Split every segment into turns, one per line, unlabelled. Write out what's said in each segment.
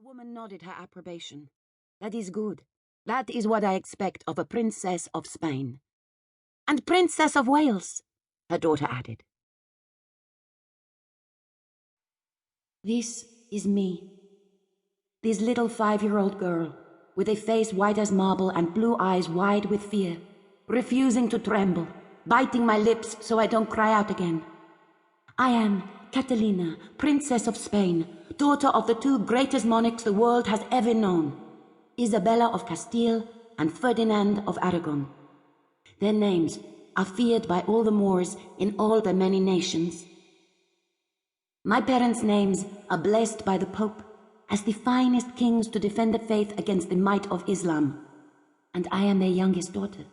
woman nodded her approbation. "That is good. That is what I expect of a princess of Spain." "And Princess of Wales," her daughter added. This is me. This little 5-year-old girl, with a face white as marble and blue eyes wide with fear, refusing to tremble, biting my lips so I don't cry out again. I am Catalina, Princess of Spain, daughter of the 2 greatest monarchs the world has ever known, Isabella of Castile and Ferdinand of Aragon. Their names are feared by all the Moors in all the many nations. My parents' names are blessed by the Pope as the finest kings to defend the faith against the might of Islam. And I am their youngest daughter,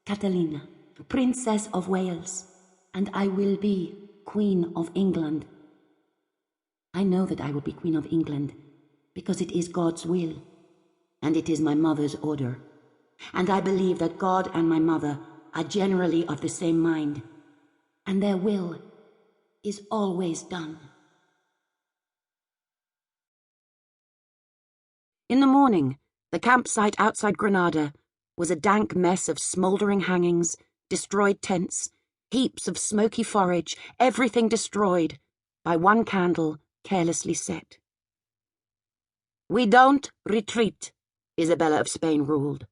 Catalina, Princess of Wales, and I will be Queen of England. I know that I will be Queen of England because it is God's will, and it is my mother's order. And I believe that God and my mother are generally of the same mind, and their will is always done. In the morning, the campsite outside Granada was a dank mess of smouldering hangings, destroyed tents, heaps of smoky forage, everything destroyed by one candle carelessly set. "We don't retreat," Isabella of Spain ruled.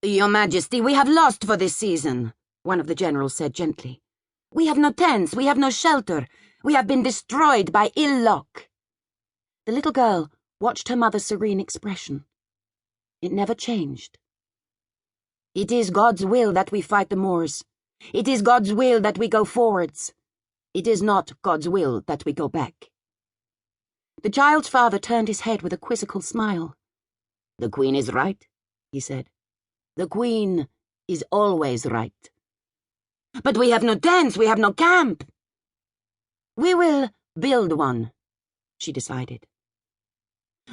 "Your Majesty, we have lost for this season," one of the generals said gently. "We have no tents, we have no shelter. We have been destroyed by ill luck." The little girl watched her mother's serene expression. It never changed. "It is God's will that we fight the Moors. It is God's will that we go forwards. It is not God's will that we go back." The child's father turned his head with a quizzical smile. "The Queen is right," he said. "The Queen is always right." "But we have no tents, we have no camp." "We will build one," she decided.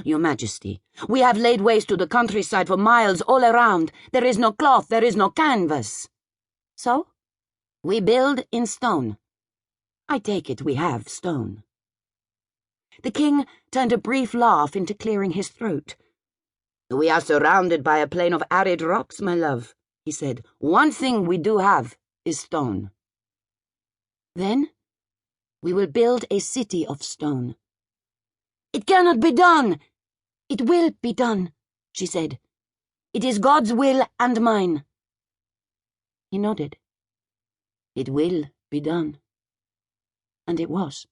"Your Majesty, we have laid waste to the countryside for miles all around. There is no cloth, there is no canvas." "So? We build in stone. I take it we have stone." The king turned a brief laugh into clearing his throat. "We are surrounded by a plain of arid rocks, my love," he said. "One thing we do have is stone." "Then we will build a city of stone." "It cannot be done." "It will be done," she said. "It is God's will and mine." He nodded. It will be done. And it was.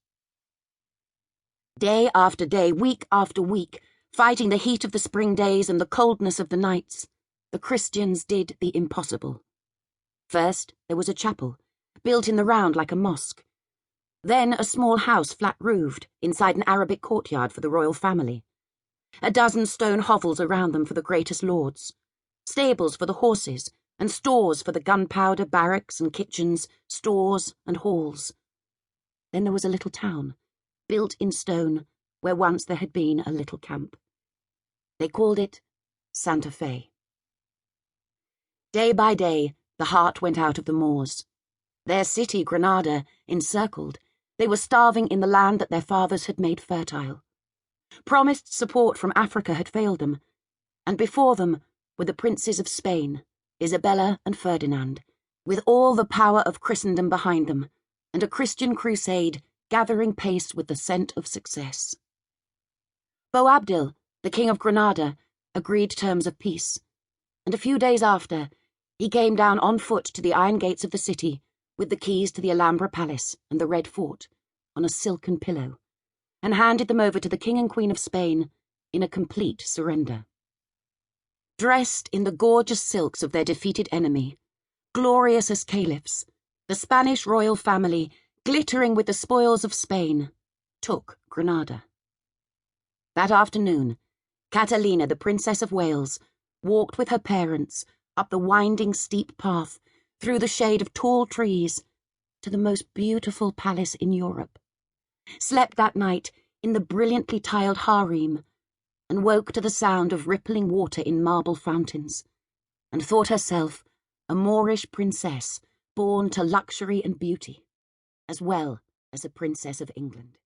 Day after day, week after week, fighting the heat of the spring days and the coldness of the nights, the Christians did the impossible. First, there was a chapel, built in the round like a mosque. Then a small house flat-roofed, inside an Arabic courtyard for the royal family. A dozen stone hovels around them for the greatest lords. Stables for the horses, and stores for the gunpowder, barracks and kitchens, stores and halls. Then there was a little town, built in stone, where once there had been a little camp. They called it Santa Fe. Day by day, the heart went out of the Moors. Their city, Granada, encircled, they were starving in the land that their fathers had made fertile. Promised support from Africa had failed them, and before them were the princes of Spain, Isabella and Ferdinand, with all the power of Christendom behind them, and a Christian crusade gathering pace with the scent of success. Boabdil, the king of Granada, agreed terms of peace, and a few days after, he came down on foot to the iron gates of the city, with the keys to the Alhambra Palace and the Red Fort, on a silken pillow, and handed them over to the King and Queen of Spain in a complete surrender. Dressed in the gorgeous silks of their defeated enemy, glorious as caliphs, the Spanish royal family, glittering with the spoils of Spain, took Granada. That afternoon, Catalina, the Princess of Wales, walked with her parents up the winding steep path, through the shade of tall trees, to the most beautiful palace in Europe, slept that night in the brilliantly tiled harem, and woke to the sound of rippling water in marble fountains, and thought herself a Moorish princess born to luxury and beauty, as well as a princess of England.